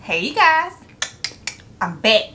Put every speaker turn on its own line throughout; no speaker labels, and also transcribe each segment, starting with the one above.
Hey you guys, I'm back.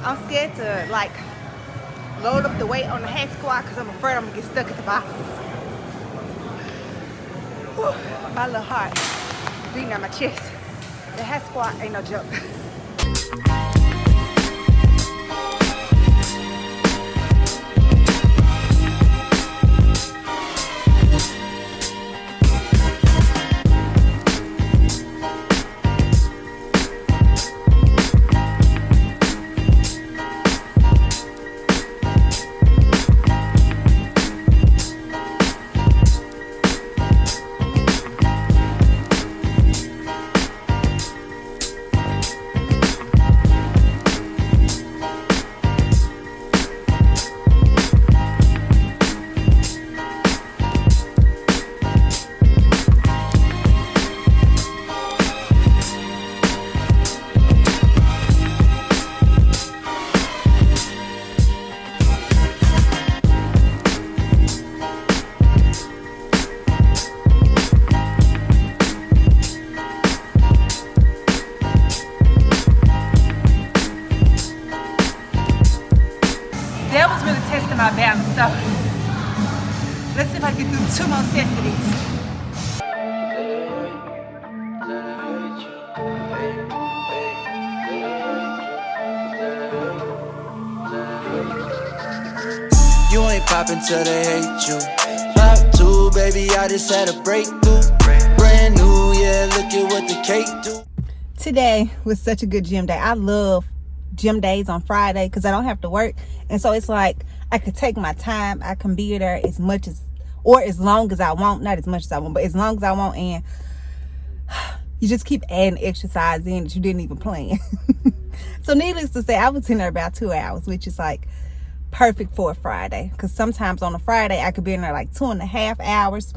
I'm scared to like load up the weight on the hack squat because I'm afraid I'm gonna get stuck at the bottom. Whew, my little heart beating on my chest. The hack squat ain't no joke. That was really testing my balance, so let's see if I can do 2 more sets of these.
You ain't poppin' till they hate you. Pop 2, baby, I just had a breakthrough. Brand new, yeah, look at what the cake do.
Today was such a good gym day. I love gym days on Friday because I don't have to work, and so it's like I could take my time. I can be there as much as or as long as I want, not as much as I want, but as long as I want, and you just keep adding exercise in that you didn't even plan. So needless to say, I was in there about 2 hours, which is like perfect for a Friday, because sometimes on a Friday I could be in there like 2.5 hours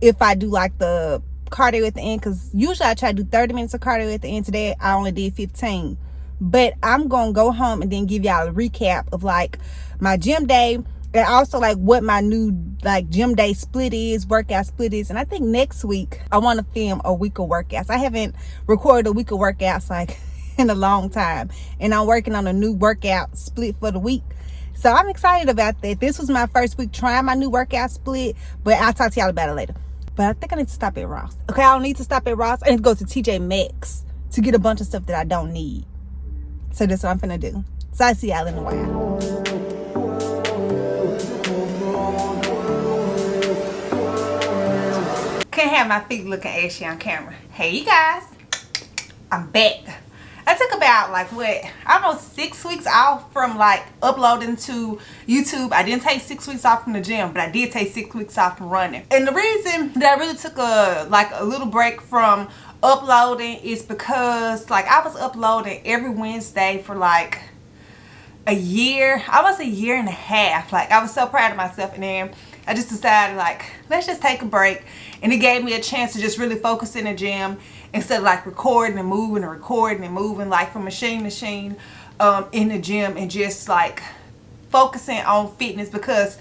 if I do like the cardio at the end, because usually I try to do 30 minutes of cardio at the end. Today I only did 15, but I'm gonna go home and then give y'all a recap of like my gym day, and also like what my new like gym day split is, workout split is. And I think next week I want to film a week of workouts. I haven't recorded a week of workouts like in a long time, and I'm working on a new workout split for the week, so I'm excited about that. This was my first week trying my new workout split, but I'll talk to y'all about it later. But I think I need to stop at Ross. Okay, I don't need to stop at Ross. I need to go to MAXX to get a bunch of stuff that I don't need. So that's what I'm finna do. So I'll see y'all in a while. Can't have my feet looking ashy on camera. Hey you guys, I'm back. I took about like almost 6 weeks off from like uploading to YouTube. I didn't take 6 weeks off from the gym, but I did take 6 weeks off from running. And the reason that I really took a little break from uploading is because like I was uploading every Wednesday for like a year, almost a year and a half. Like I was so proud of myself, and then I just decided like let's just take a break, and it gave me a chance to just really focus in the gym instead of like recording and moving and recording and moving like from machine to machine in the gym, and just like focusing on fitness, because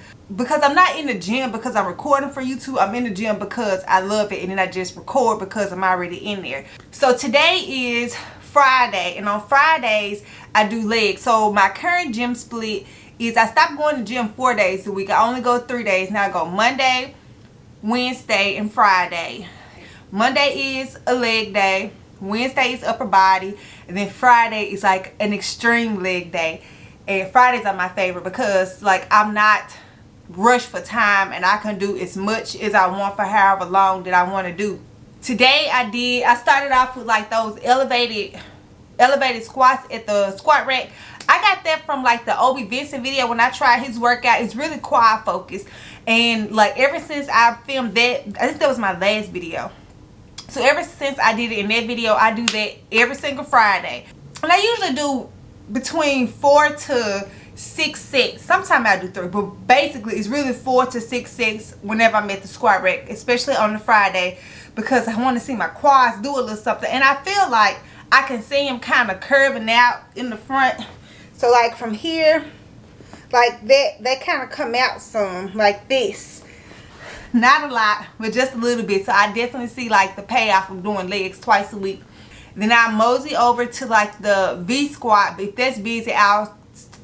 I'm not in the gym because I'm recording for YouTube. I'm in the gym because I love it, and then I just record because I'm already in there. So today is Friday, and on Fridays I do legs. So my current gym split is I stopped going to the gym 4 days a week. I only go 3 days now. I go Monday, Wednesday, and Friday. Monday is a leg day, Wednesday is upper body, and then Friday is like an extreme leg day. And Fridays are my favorite because like I'm not rushed for time, and I can do as much as I want for however long that I want to do. Today I started off with like those elevated squats at the squat rack. I got that from like the Obi Vincent video when I tried his workout. It's really quad focused. And like ever since I filmed that, I think that was my last video. So ever since I did it in that video, I do that every single Friday. And I usually do between 4 to 6 sets. Sometimes I do 3, but basically it's really 4 to 6 sets whenever I'm at the squat rack, especially on the Friday, because I want to see my quads do a little something. And I feel like I can see them kind of curving out in the front. So like from here, like that, they kind of come out some like this. Not a lot, but just a little bit. So I definitely see like the payoff of doing legs twice a week. Then I mosey over to like the V squat. But if that's busy, I'll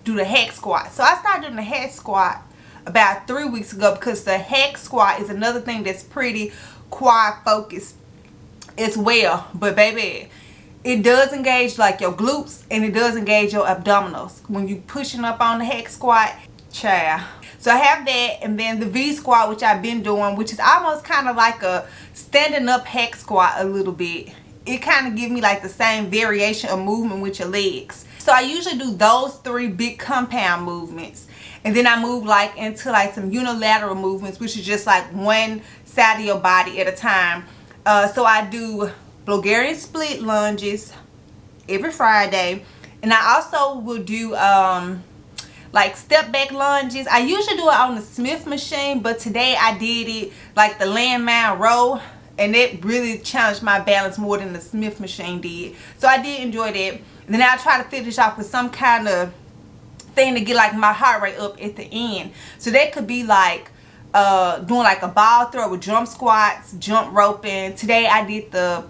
do the hack squat. So I started doing the hack squat about 3 weeks ago, because the hack squat is another thing that's pretty quad focused as well. But baby, it does engage like your glutes, and it does engage your abdominals when you pushing up on the hack squat, child. So I have that, and then the V squat, which I've been doing, which is almost kind of like a standing up hack squat a little bit. It kind of gives me like the same variation of movement with your legs. So I usually do those 3 big compound movements, and then I move like into like some unilateral movements, which is just like one side of your body at a time. So I do Bulgarian split lunges every Friday, and I also will do like step back lunges. I usually do it on the Smith machine, but today I did it like the landmine row, and it really challenged my balance more than the Smith machine did. So I did enjoy that. And then I'll try to finish off with some kind of thing to get like my heart rate up at the end. So that could be like doing like a ball throw with jump squats, jump roping. Today I did the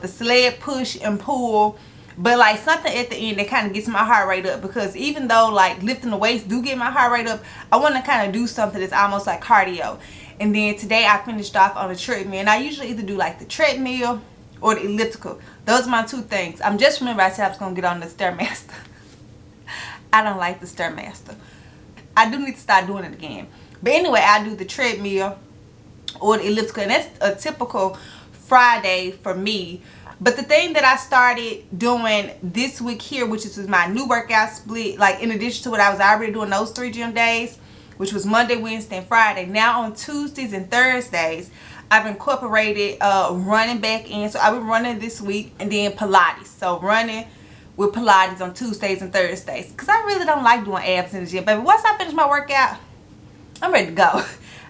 sled push and pull. But like something at the end that kind of gets my heart rate up, because even though like lifting the weights do get my heart rate up, I want to kind of do something that's almost like cardio. And then today I finished off on the treadmill, and I usually either do like the treadmill or the elliptical. Those are my 2 things. I'm just remember I said I was going to get on the Stairmaster. I don't like the Stairmaster. I do need to start doing it again. But anyway, I do the treadmill or the elliptical, and that's a typical Friday for me. But the thing that I started doing this week here, which is my new workout split, like in addition to what I was already doing those 3 gym days, which was Monday, Wednesday, and Friday. Now on Tuesdays and Thursdays, I've incorporated running back in. So I've been running this week, and then Pilates. So running with Pilates on Tuesdays and Thursdays, because I really don't like doing abs in the gym. Baby, once I finish my workout, I'm ready to go.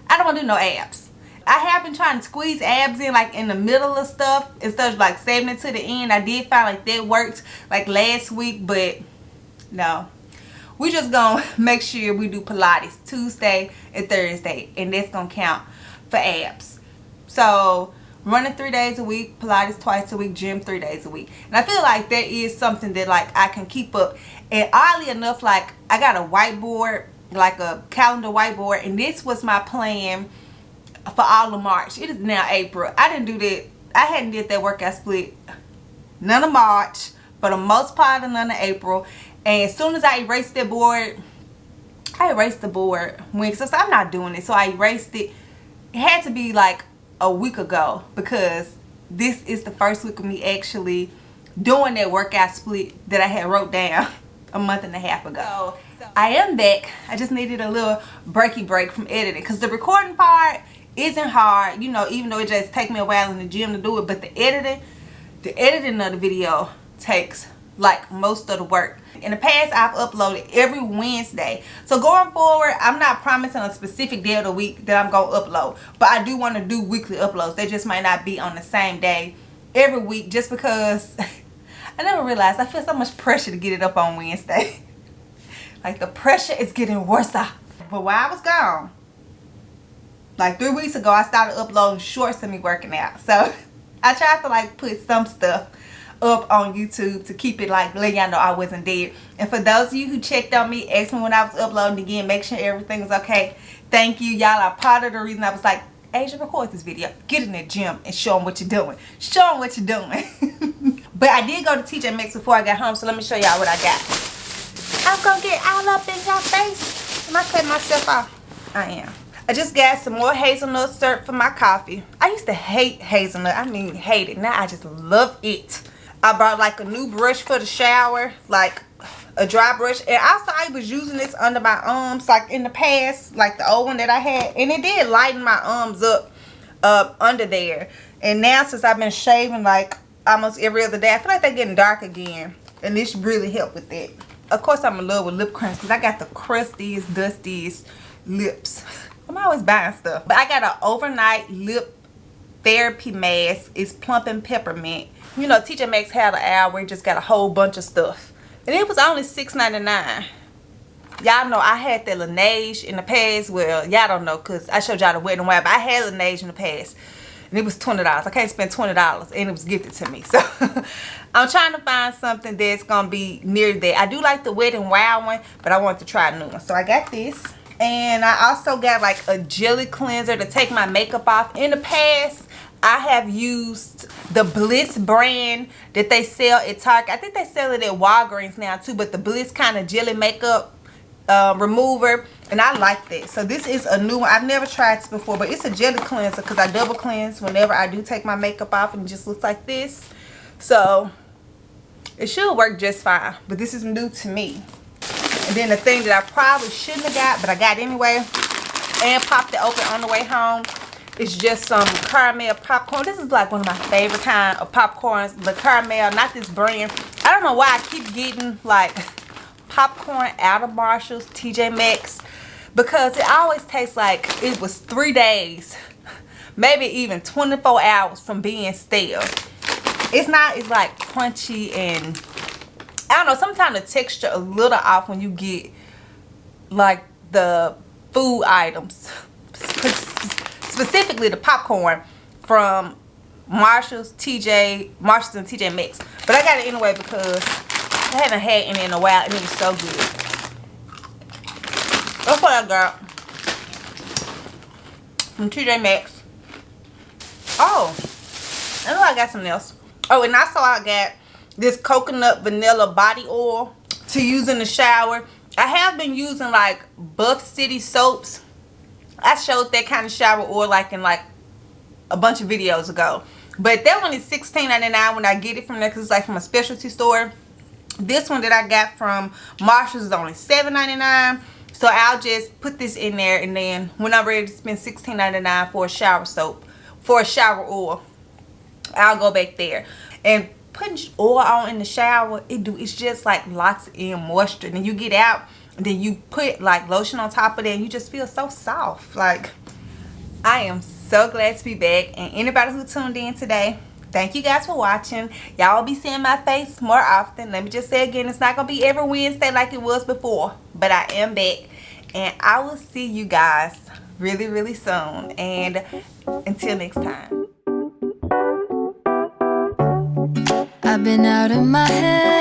I don't want to do no abs. I have been trying to squeeze abs in like in the middle of stuff instead of like saving it to the end. I did find like that worked like last week, but no. We just gonna make sure we do Pilates Tuesday and Thursday, and that's gonna count for abs. So running 3 days a week, Pilates twice a week, gym 3 days a week. And I feel like that is something that like I can keep up. And oddly enough, like I got a whiteboard, like a calendar whiteboard, and this was my plan for all of March. It is now April. I didn't do that. I hadn't did that workout split none of March, for the most part of none of April. And as soon as I erased that board, I erased the board when, so I'm not doing it. So I erased it. It had to be like a week ago, because this is the first week of me actually doing that workout split that I had wrote down a month and a half ago. So I am back. I just needed a little breaky break from editing, because the recording part isn't hard, you know, even though it just takes me a while in the gym to do it. But the editing of the video takes like most of the work. In the past, I've uploaded every Wednesday. So going forward, I'm not promising a specific day of the week that I'm going to upload. But I do want to do weekly uploads. They just might not be on the same day every week, just because I never realized I feel so much pressure to get it up on Wednesday. Like the pressure is getting worse. But while I was gone, like 3 weeks ago, I started uploading shorts of me working out. So I tried to like put some stuff up on YouTube to keep it like let y'all know I wasn't dead. And for those of you who checked on me, asked me when I was uploading again, make sure everything was okay. Thank you. Y'all are part of the reason I was like, Asia, record this video. Get in the gym and show them what you're doing. Show them what you're doing. But I did go to TJ Maxx before I got home, so let me show y'all what I got. I'm gonna get all up in your face. Am I cutting myself off? I am. I just got some more hazelnut syrup for my coffee. I used to hate hazelnut. I mean, hate it. Now I just love it. I bought like a new brush for the shower. Like, a dry brush. And also I was using this under my arms like in the past, like the old one that I had, and it did lighten my arms up under there. And now since I've been shaving like almost every other day, I feel like they're getting dark again, and this really helped with that. Of course I'm in love with lip creams because I got the crustiest, dustiest lips. I'm always buying stuff. But I got an overnight lip therapy mask. It's plump and peppermint. You know, TJ Maxx had an aisle where it just got a whole bunch of stuff, and it was only $6.99. Y'all know I had the Laneige in the past. Well, y'all don't know because I showed y'all the Wet n Wild, but I had Laneige in the past, and it was $20. I can't spend $20, and it was gifted to me. So I'm trying to find something that's gonna be near that. I do like the Wet n Wild one, but I want to try a new one. So I got this. And I also got like a jelly cleanser to take my makeup off. In the past, I have used the Bliss brand that they sell at Target. I think they sell it at Walgreens now too, but the Bliss kind of jelly makeup remover, and I like that. So this is a new one. I've never tried this before, but it's a jelly cleanser because I double cleanse whenever I do take my makeup off, and it just looks like this. So it should work just fine, but this is new to me. And then the thing that I probably shouldn't have got, but I got anyway, and popped it open on the way home, it's just some caramel popcorn. This is like one of my favorite kind of popcorns, the caramel, not this brand. I don't know why I keep getting like popcorn out of Marshall's, TJ Maxx, because it always tastes like it was 3 days, maybe even 24 hours from being stale. It's not, it's like crunchy, and I don't know, sometimes the texture a little off when you get like the food items, specifically the popcorn from Marshall's and TJ Maxx. But I got it anyway because I haven't had any in a while, and it was so good. That's what I got from TJ Maxx. Oh, I know I got something else. Oh, and also I got this coconut vanilla body oil to use in the shower. I have been using like Buff City soaps. I showed that kind of shower oil like in like a bunch of videos ago, but that one is $16.99 when I get it from there because it's like from a specialty store. This one that I got from Marshall's is only $7.99, so I'll just put this in there, and then when I'm ready to spend $16.99 for a shower soap, for a shower oil, I'll go back there. And putting oil on in the shower, it's just like locks in moisture, and then you get out, and then you put like lotion on top of that, and you just feel so soft. Like, I am so glad to be back. And anybody who tuned in today, thank you guys for watching. Y'all will be seeing my face more often. Let me just say again, it's not gonna be every Wednesday like it was before, but I am back, and I will see you guys really, really soon. And until next time.
I've been out of my head.